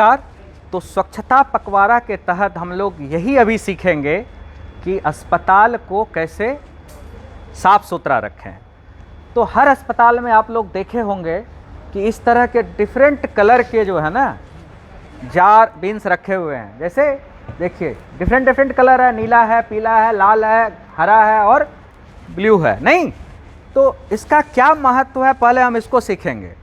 नमस्कार। तो स्वच्छता पखवाड़ा के तहत हम लोग यही अभी सीखेंगे कि अस्पताल को कैसे साफ़ सुथरा रखें। तो हर अस्पताल में आप लोग देखे होंगे कि इस तरह के डिफरेंट कलर के जो है ना जार बीन्स रखे हुए हैं। जैसे देखिए डिफरेंट कलर है, नीला है, पीला है, लाल है, हरा है और ब्लू है। नहीं तो इसका क्या महत्व है पहले हम इसको सीखेंगे।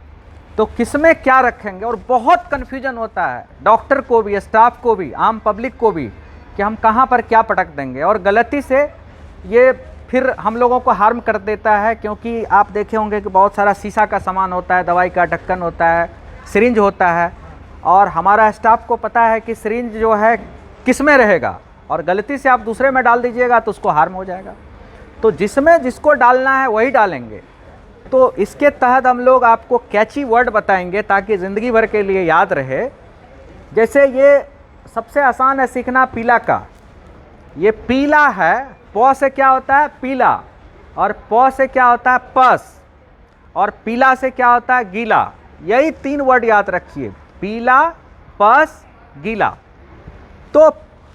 तो किसमें क्या रखेंगे, और बहुत कन्फ्यूजन होता है डॉक्टर को भी, स्टाफ को भी, आम पब्लिक को भी कि हम कहाँ पर क्या पटक देंगे, और गलती से ये फिर हम लोगों को हार्म कर देता है। क्योंकि आप देखे होंगे कि बहुत सारा शीशा का सामान होता है, दवाई का ढक्कन होता है, सिरिंज होता है, और हमारा स्टाफ को पता है कि सिरिंज जो है किस में रहेगा, और गलती से आप दूसरे में डाल दीजिएगा तो उसको हार्म हो जाएगा। तो जिसमें जिसको डालना है वही डालेंगे। तो इसके तहत हम लोग आपको कैची वर्ड बताएंगे ताकि ज़िंदगी भर के लिए याद रहे। जैसे ये सबसे आसान है सीखना पीला का। ये पीला है, प से क्या होता है पीला, और प से क्या होता है पस, और पीला से क्या होता है गीला। यही 3 वर्ड याद रखिए, पीला, पस, गीला। तो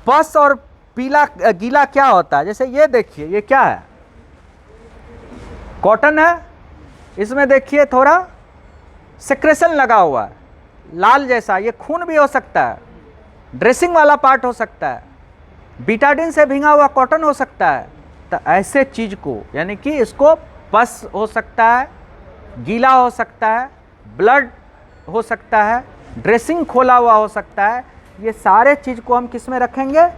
पस और पीला गीला क्या होता है, जैसे ये देखिए ये क्या है, कॉटन है, इसमें देखिए थोड़ा सेक्रेशन लगा हुआ है लाल जैसा, ये खून भी हो सकता है, ड्रेसिंग वाला पार्ट हो सकता है, बीटाडिन से भींगा हुआ कॉटन हो सकता है। तो ऐसे चीज़ को यानी कि इसको पस हो सकता है, गीला हो सकता है, ब्लड हो सकता है, ड्रेसिंग खोला हुआ हो सकता है। ये सारे चीज़ को हम किस में रखेंगे,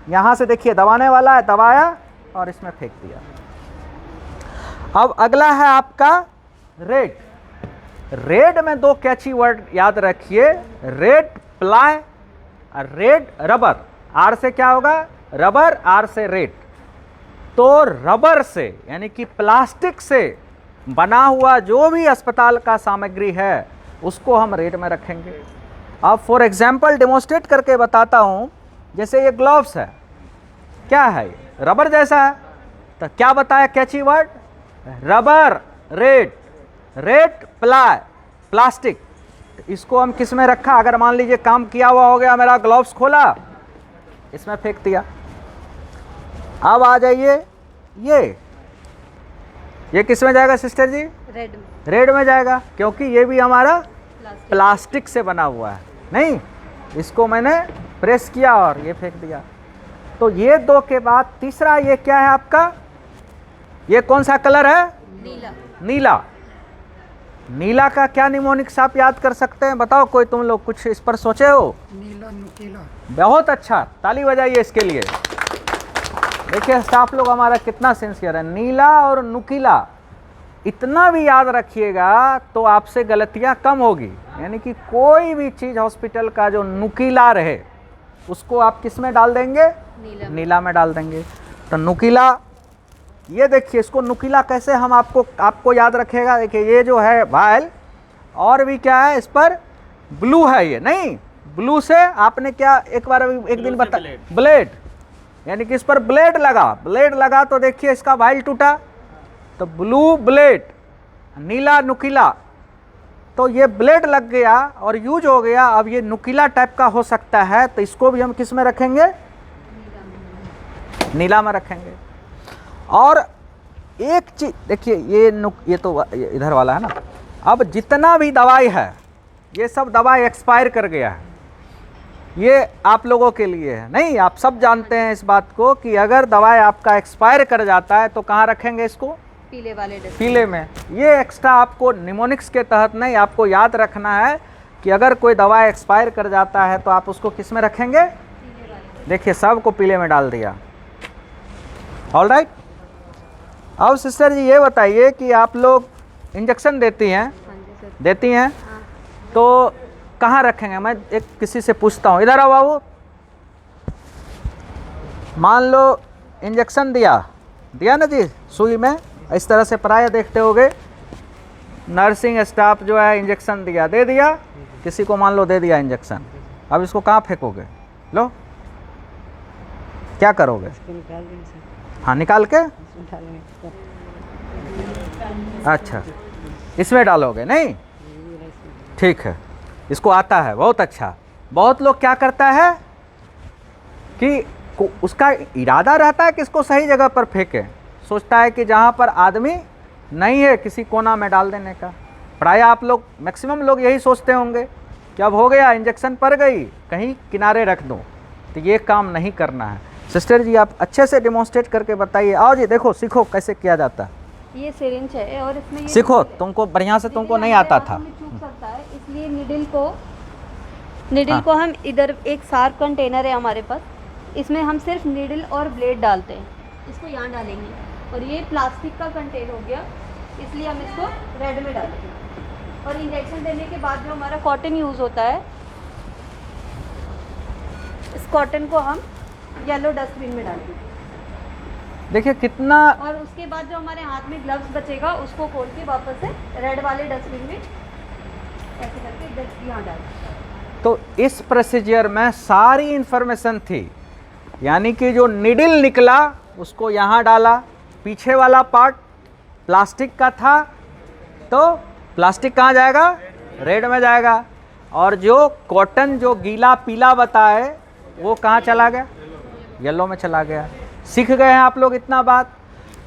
यहाँ से देखिए दबाने वाला है, दबाया और इसमें फेंक दिया। अब अगला है आपका रेड। रेड में 2 कैची वर्ड याद रखिए, रेड प्लाई और रेड रबर। आर से क्या होगा रबर, आर से रेड। तो रबर से यानी कि प्लास्टिक से बना हुआ जो भी अस्पताल का सामग्री है उसको हम रेड में रखेंगे। अब फॉर एग्जांपल डेमोन्स्ट्रेट करके बताता हूँ। जैसे ये ग्लव्स है, क्या है ये रबर जैसा है, तो क्या बताया catchy word rubber, red, red ply, plastic. इसको हम किस में रखा, अगर मान लीजिए काम किया हुआ हो गया, मेरा ग्लव्स खोला, इसमें फेंक दिया। अब आ जाइए ये किस में जाएगा सिस्टर जी, रेड में। रेड में जाएगा, क्योंकि ये भी हमारा प्लास्टिक से बना हुआ है। नहीं इसको मैंने प्रेस किया और ये फेंक दिया। तो ये 2 के बाद तीसरा ये क्या है आपका, ये कौन सा कलर है, नीला। नीला। नीला का क्या निमोनिक्स आप याद कर सकते हैं, बताओ कोई, तुम लोग कुछ इस पर सोचे हो। नीला नुकीला। बहुत अच्छा, ताली बजाइए इसके लिए। देखिए स्टाफ लोग हमारा कितना सिंसियर है। नीला और नुकीला इतना भी याद रखिएगा तो आपसे गलतियां कम होगी। यानी कि कोई भी चीज़ हॉस्पिटल का जो नुकीला रहे उसको आप किस में डाल देंगे, नीला में डाल देंगे। तो नुकीला, ये देखिए इसको नुकीला कैसे हम आपको याद रखेगा। देखिए ये जो है वायल, और भी क्या है इस पर ब्लू है, ये नहीं ब्लू से आपने क्या एक बार एक दिन बता, ब्लेड, यानी कि इस पर ब्लेड लगा तो देखिए इसका वायल टूटा, तो ब्लू ब्लेड, नीला नुकीला। तो ये ब्लेड लग गया और यूज हो गया, अब ये नुकीला टाइप का हो सकता है, तो इसको भी हम किस में रखेंगे, नीला में रखेंगे। और एक चीज देखिए ये तो इधर वाला है ना। अब जितना भी दवाई है ये सब दवाई एक्सपायर कर गया है, ये आप लोगों के लिए है। नहीं आप सब जानते हैं इस बात को कि अगर दवाई आपका एक्सपायर कर जाता है तो कहाँ रखेंगे इसको, पीले वाले डस्टबिन। पीले में। ये एक्स्ट्रा आपको निमोनिक्स के तहत नहीं, आपको याद रखना है कि अगर कोई दवाई एक्सपायर कर जाता है तो आप उसको किस में रखेंगे। देखिए सबको पीले में डाल दिया। All right. अब सिस्टर जी ये बताइए कि आप लोग इंजेक्शन देती हैं, देती हैं, तो कहाँ रखेंगे। मैं एक किसी से पूछता हूँ, इधर आओ बाबू। मान लो इंजेक्शन दिया ना जी सुई में, इस तरह से प्राय देखते होगे नर्सिंग स्टाफ जो है इंजेक्शन दे दिया किसी को, मान लो दे दिया इंजेक्शन। अब इसको कहाँ फेंकोगे, लो क्या करोगे, हाँ निकाल के, अच्छा इसमें डालोगे, नहीं ठीक है, इसको आता है, बहुत अच्छा। बहुत लोग क्या करता है कि उसका इरादा रहता है कि इसको सही जगह पर फेंके, सोचता है कि जहाँ पर आदमी नहीं है किसी कोना में डाल देने का। प्राय आप लोग मैक्सिमम लोग यही सोचते होंगे कि अब हो गया, इंजेक्शन पड़ गई, कहीं किनारे रख दूँ। तो ये काम नहीं करना है। सिस्टर जी आप अच्छे से डेमोन्स्ट्रेट करके बताइए। आओ जी, देखो सीखो कैसे किया जाता है। ये सिरिंज है और इसमें ये सीखो, तुमको बढ़िया से तुमको नहीं आता था। चूक सकता है, इसलिए निडल को हम इधर एक सार्क कंटेनर है हमारे पास, इसमें हम सिर्फ निडल और ब्लेड डालते हैं। इसको यहाँ डालेंगे और ये प्लास्टिक का कंटेनर हो गया, इसलिए हम इसको रेड में डालेंगे। और इंजेक्शन देने के बाद जो हमारा कॉटन यूज़ होता है, इस कॉटन को हम येलो डस्टबिन में डालेंगे। देखिए कितना, और उसके बाद जो हमारे हाथ में ग्लव्स बचेगा उसको खोल के वापस से रेड वाले डस्टबिन में ऐसे करके यहाँ डालेंगे। तो इस प्रोसीजर में सारी इंफॉर्मेशन थी, यानी कि जो निडल निकला उसको यहाँ डाला, पीछे वाला पार्ट प्लास्टिक का था तो प्लास्टिक कहाँ जाएगा, रेड में जाएगा, और जो कॉटन जो गीला पीला बताए वो कहाँ चला गया, येलो में चला गया। सीख गए हैं आप लोग इतना बात।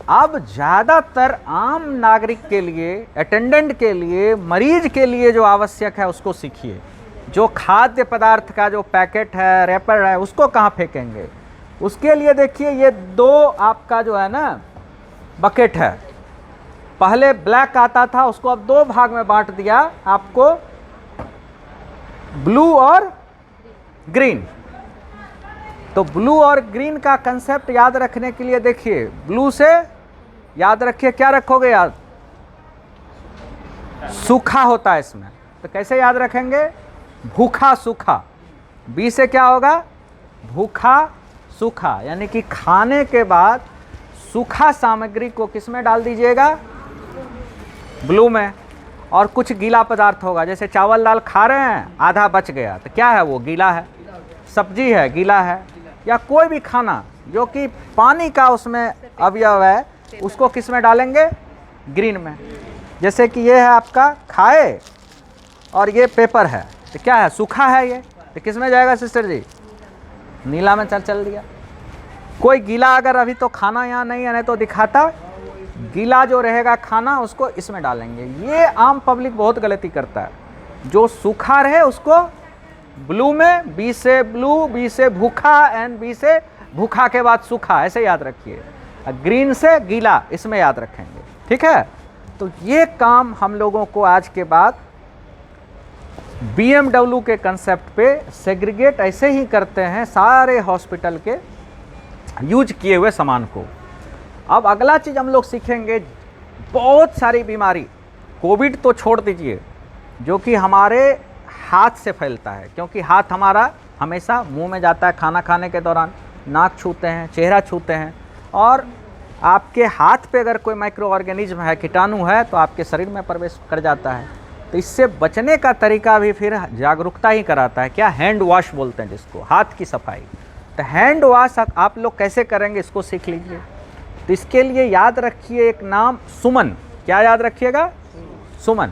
अब ज़्यादातर आम नागरिक के लिए, अटेंडेंट के लिए, मरीज के लिए जो आवश्यक है उसको सीखिए। जो खाद्य पदार्थ का जो पैकेट है, रैपर है, उसको कहाँ फेंकेंगे। उसके लिए देखिए ये दो आपका जो है ना बकेट है। पहले ब्लैक आता था, उसको अब दो भाग में बांट दिया आपको, ब्लू और ग्रीन। तो ब्लू और ग्रीन का कंसेप्ट याद रखने के लिए देखिए, ब्लू से याद रखिए, क्या रखोगे याद, सूखा होता है इसमें, तो कैसे याद रखेंगे, भूखा सूखा। बी से क्या होगा, भूखा सूखा, यानी कि खाने के बाद सूखा सामग्री को किस में डाल दीजिएगा, ब्लू में। और कुछ गीला पदार्थ होगा, जैसे चावल दाल खा रहे हैं, आधा बच गया तो क्या है, वो गीला है, सब्जी है गीला है, या कोई भी खाना जो कि पानी का उसमें अवयव है, उसको किस में डालेंगे, ग्रीन में। जैसे कि ये है आपका खाए और ये पेपर है, तो क्या है, सूखा है ये, तो किस में जाएगा सिस्टर जी, नीला में चल दिया। कोई गीला अगर अभी तो खाना यहाँ नहीं है, नहीं तो दिखाता, गीला जो रहेगा खाना उसको इसमें डालेंगे। ये आम पब्लिक बहुत गलती करता है, जो सूखा रहे उसको ब्लू में, बी से ब्लू, बी से भूखा, एंड बी से भूखा के बाद सूखा, ऐसे याद रखिए। ग्रीन से गीला, इसमें याद रखेंगे, ठीक है। तो ये काम हम लोगों को आज के बाद BMW के कंसेप्ट पे सेग्रीगेट ऐसे ही करते हैं सारे हॉस्पिटल के यूज किए हुए सामान को। अब अगला चीज़ हम लोग सीखेंगे, बहुत सारी बीमारी, कोविड तो छोड़ दीजिए, जो कि हमारे हाथ से फैलता है, क्योंकि हाथ हमारा हमेशा मुंह में जाता है, खाना खाने के दौरान नाक छूते हैं, चेहरा छूते हैं, और आपके हाथ पे अगर कोई माइक्रो ऑर्गेनिज्म है, कीटाणु है, तो आपके शरीर में प्रवेश कर जाता है। तो इससे बचने का तरीका भी फिर जागरूकता ही कराता है, क्या, हैंड वॉश बोलते हैं जिसको, हाथ की सफाई। तो हैंड वॉश आप लोग कैसे करेंगे इसको सीख लीजिए। तो इसके लिए याद रखिए एक नाम, सुमन। क्या याद रखिएगा, सुमन।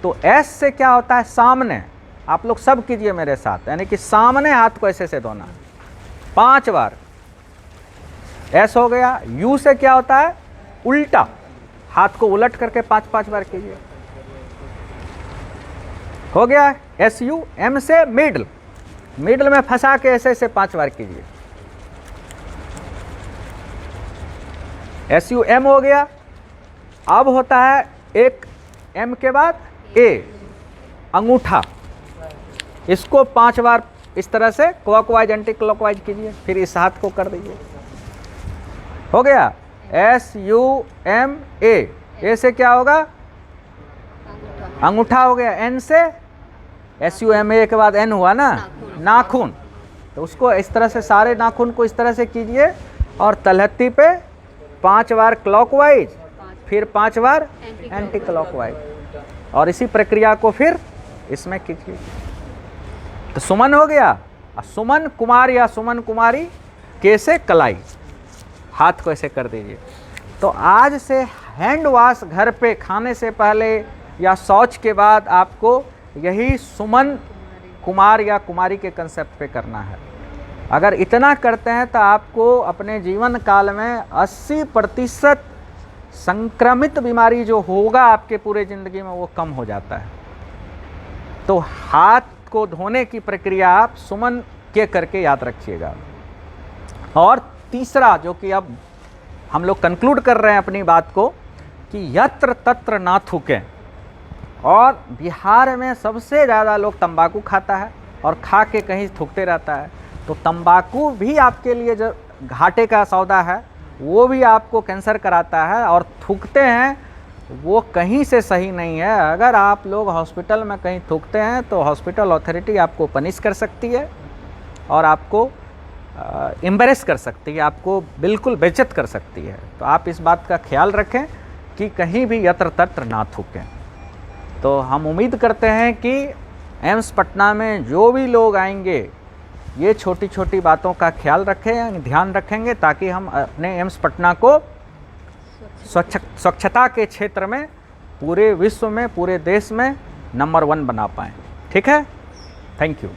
तो एस से क्या होता है, सामने। आप लोग सब कीजिए मेरे साथ, यानी कि सामने हाथ को ऐसे से धोना 5 बार, एस हो गया। यू से क्या होता है, उल्टा, हाथ को उलट करके 5-5 बार कीजिए, हो गया SU। M से मिडल, मिडल में फंसा के ऐसे ऐसे 5 बार कीजिए, SUM हो गया। अब होता है एक M के बाद A, अंगूठा, इसको 5 बार इस तरह से क्लॉकवाइज एंटी क्लॉकवाइज कीजिए, फिर इस हाथ को कर दीजिए, हो गया SUMA। A से क्या होगा, अंगूठा हो गया। N से SUMA के बाद N हुआ ना, नाखून। तो उसको इस तरह से सारे नाखून को इस तरह से कीजिए, और तलहत्ती पे 5 बार क्लॉकवाइज, फिर 5 बार एंटी क्लॉकवाइज, और इसी प्रक्रिया को फिर इसमें कीजिए। तो सुमन हो गया। सुमन कुमार या सुमन कुमारी, के से कलाई, हाथ को ऐसे कर दीजिए। तो आज से हैंड वॉश घर पे खाने से पहले या शौच के बाद आपको यही सुमन कुमार या कुमारी के कंसेप्ट पे करना है। अगर इतना करते हैं तो आपको अपने जीवन काल में 80% संक्रमित बीमारी जो होगा आपके पूरे ज़िंदगी में वो कम हो जाता है। तो हाथ को धोने की प्रक्रिया आप सुमन के करके याद रखिएगा। और तीसरा जो कि अब हम लोग कंक्लूड कर रहे हैं अपनी बात को कि यत्र तत्र ना थूकें। और बिहार में सबसे ज़्यादा लोग तंबाकू खाता है और खा के कहीं थूकते रहता है। तो तंबाकू भी आपके लिए जो घाटे का सौदा है, वो भी आपको कैंसर कराता है। और थूकते हैं वो कहीं से सही नहीं है। अगर आप लोग हॉस्पिटल में कहीं थूकते हैं तो हॉस्पिटल अथॉरिटी आपको पनिश कर सकती है और आपको एम्बैरेस कर सकती है, आपको बिल्कुल बेइज्जत कर सकती है। तो आप इस बात का ख्याल रखें कि कहीं भी यत्र तत्र ना थूकें। तो हम उम्मीद करते हैं कि एम्स पटना में जो भी लोग आएंगे ये छोटी छोटी बातों का ख्याल रखें, ध्यान रखेंगे, ताकि हम अपने एम्स पटना को स्वच्छता के क्षेत्र में पूरे विश्व में, पूरे देश में नंबर 1 बना पाएँ। ठीक है, थैंक यू।